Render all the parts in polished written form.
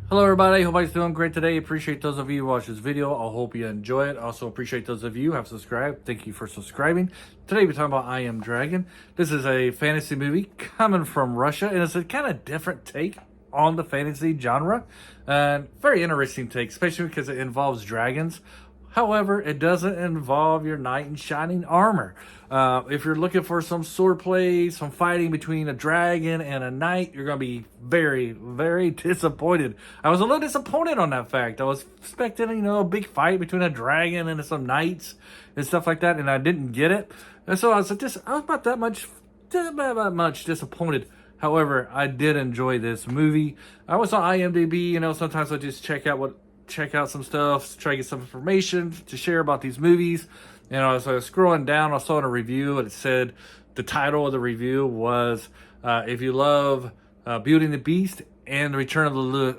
Hello everybody, hope everybody's doing great today. Appreciate those of you who watch this video. I hope you enjoy it. Also appreciate those of you who have subscribed. Thank you for subscribing. Today we're talking about I Am Dragon. This is a fantasy movie coming from Russia, and it's a kind of different take on the fantasy genre. Very interesting take, especially because it involves dragons. However, it doesn't involve your knight in shining armor. If you're looking for some swordplay, some fighting between a dragon and a knight, you're going to be very, very disappointed. I was a little disappointed on that fact. I was expecting, a big fight between a dragon and some knights and stuff like that, and I didn't get it. And so I was about that much disappointed. However, I did enjoy this movie. I was on IMDb. Sometimes I just check out some stuff, try to get some information to share about these movies. As I was scrolling down, I saw in a review, and it said the title of the review was if you love Beauty and the Beast and Return of the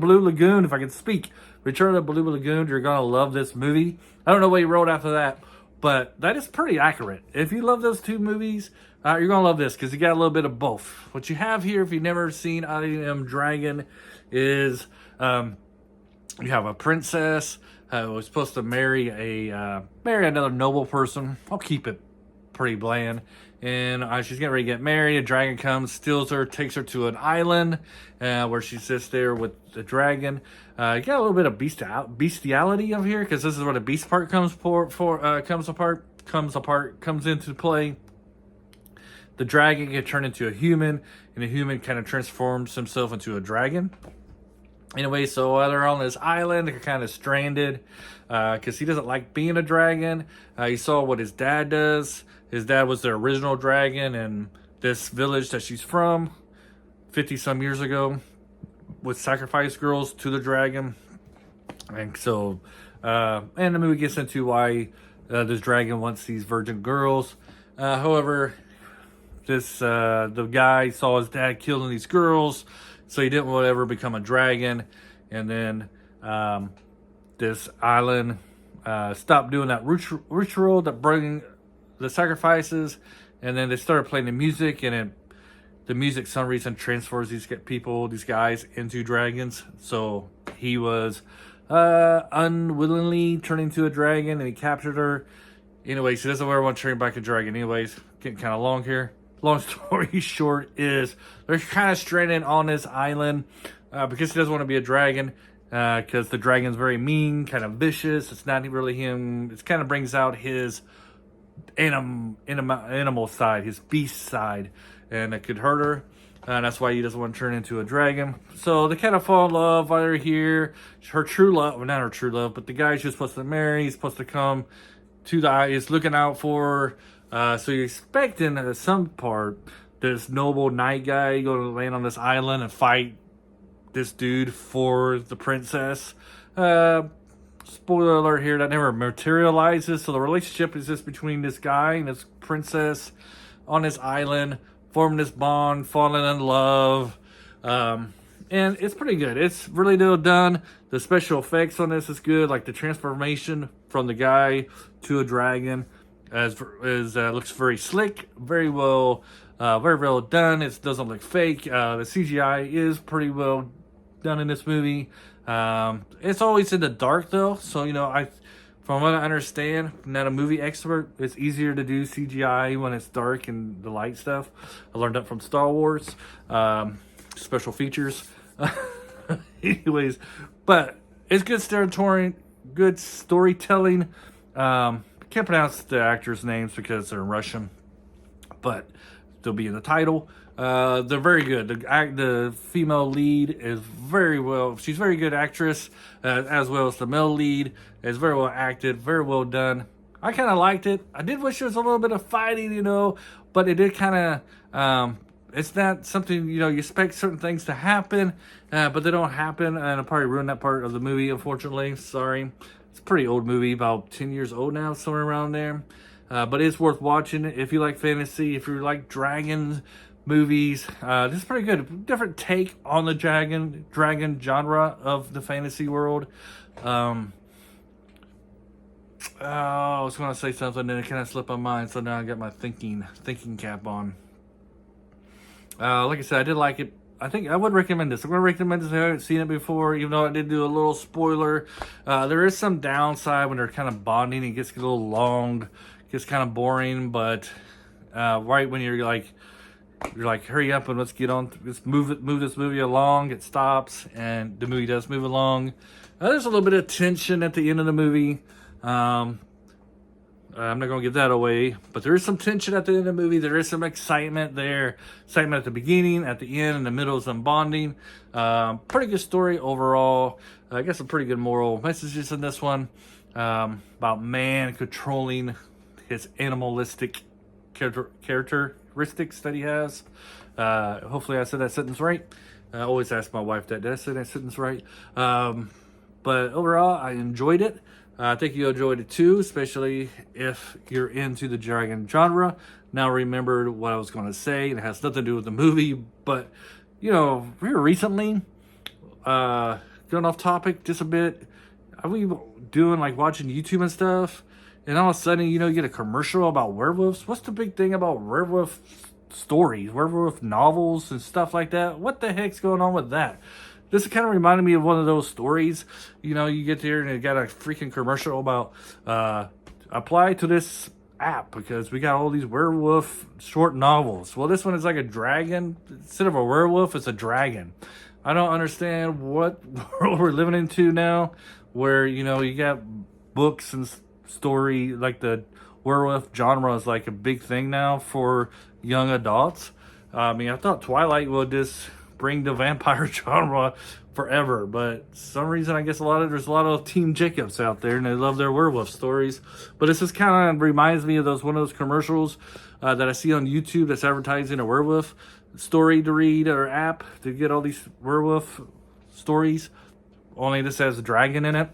Blue Lagoon, if I can speak, Return of the Blue Lagoon, you're gonna love this movie. I don't know what he wrote after that, but that is pretty accurate. If you love those two movies, you're going to love this because you got a little bit of both. What you have here, if you've never seen I Am Dragon, is you have a princess who was supposed to marry another noble person. I'll keep it pretty bland. And she's getting ready to get married. A dragon comes, steals her, takes her to an island where she sits there with the dragon. You got a little bit of bestiality up here because this is where the beast part comes into play. The dragon can turn into a human, and the human kind of transforms himself into a dragon. Anyway, so while they're on this island, they're kind of stranded because he doesn't like being a dragon. He saw what his dad does. His dad was the original dragon in this village that she's from 50-some years ago, would sacrifice girls to the dragon. And so, and the movie gets into why this dragon wants these virgin girls. However, the guy saw his dad killing these girls, so he didn't want to ever become a dragon. And then this island stopped doing that ritual that bring the sacrifices, and then they started playing the music, and the music for some reason transfers these guys into dragons. So he was unwillingly turned into a dragon, and he captured her. Anyways, he doesn't ever want to turn back a dragon. Anyways, getting kind of long here. Long story short is they're kind of stranded on this island because he doesn't want to be a dragon because the dragon's very mean, kind of vicious. It's not really him. It kind of brings out his animal side, his beast side, and it could hurt her. And that's why he doesn't want to turn into a dragon. So they kind of fall in love while they're here. Her true love, well, not her true love, but the guy she's supposed to marry, he's supposed to come to is looking out for her. So you're expecting at some part this noble knight guy going to land on this island and fight this dude for the princess. Spoiler alert here, that never materializes. So the relationship is just between this guy and this princess on this island, forming this bond, falling in love. And it's pretty good. It's really well done. The special effects on this is good, like the transformation from the guy to a dragon looks very slick, very well done. It doesn't look fake. The CGI is pretty well done in this movie. It's always in the dark though, so from what I understand, I'm not a movie expert, it's easier to do CGI when it's dark and the light stuff. I learned that from Star Wars, special features. Anyways, but it's good storytelling. Can't pronounce the actors' names because they're Russian, but they'll be in the title. They're very good. The female lead is she's a very good actress, as well as the male lead is very well acted, very well done. I kind of liked it. I did wish there was a little bit of fighting, but it did kind of, it's not something, you expect certain things to happen, but they don't happen, and I'll probably ruin that part of the movie, unfortunately. Sorry. It's a pretty old movie, about 10 years old now, somewhere around there. But it's worth watching if you like fantasy, if you like dragons movies. This is pretty good. Different take on the dragon genre of the fantasy world. I was going to say something, and it kind of slipped my mind, so now I got my thinking cap on. Like I said, I did like it. I think I would recommend this. I'm going to recommend this if I haven't seen it before, even though I did do a little spoiler. There is some downside when they're kind of bonding. It gets a little long, gets kind of boring, but right when you're like, hurry up and let's get on, let's move this movie along. It stops, and the movie does move along. There's a little bit of tension at the end of the movie. I'm not going to give that away, but there is some tension at the end of the movie. There is some excitement there. Excitement at the beginning, at the end, in the middle, some bonding. Pretty good story overall. I guess some pretty good moral messages in this one. About man controlling his animalistic characteristics that he has. Hopefully I said that sentence right. I always ask my wife that. Did I say that sentence right? But overall, I enjoyed it. I think you enjoyed it too, especially if you're into the Drogan genre. Now remember what I was going to say. It has nothing to do with the movie, but, you know, very recently, going off topic just a bit, are we doing like watching YouTube and stuff? And all of a sudden, you know, you get a commercial about werewolves. What's the big thing about werewolf stories, werewolf novels and stuff like that? What the heck's going on with that? This kind of reminded me of one of those stories. You know, you get there and it got a freaking commercial about apply to this app because we got all these werewolf short novels. Well, this one is like a dragon. Instead of a werewolf, it's a dragon. I don't understand what world we're living into now where, you know, you got books and story, like the werewolf genre is like a big thing now for young adults. I mean, I thought Twilight would just bring the vampire genre forever, but some reason I guess there's a lot of Team Jacobs out there and they love their werewolf stories. But this just kind of reminds me of one of those commercials that I see on YouTube that's advertising a werewolf story to read or app to get all these werewolf stories, only this has a dragon in it.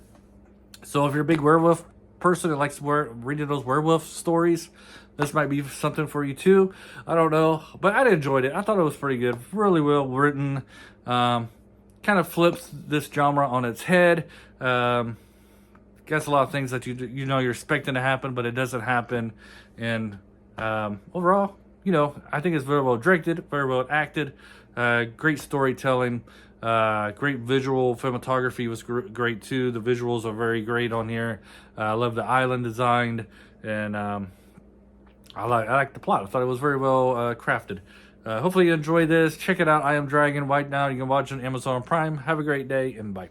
So if you're a big werewolf person that likes reading those werewolf stories, this might be something for you too. I don't know, but I enjoyed it. I thought it was pretty good, really well written. Kind of flips this genre on its head. Gets a lot of things that you know you're expecting to happen, but it doesn't happen. And overall, you know, I think it's very well directed, very well acted. Great storytelling. Great visual cinematography was great too. The visuals are very great on here. I love the island designed, and I like the plot. I thought it was very well crafted. Hopefully you enjoy this. Check it out. I Am Dragon right now. You can watch it on Amazon Prime. Have a great day, and bye.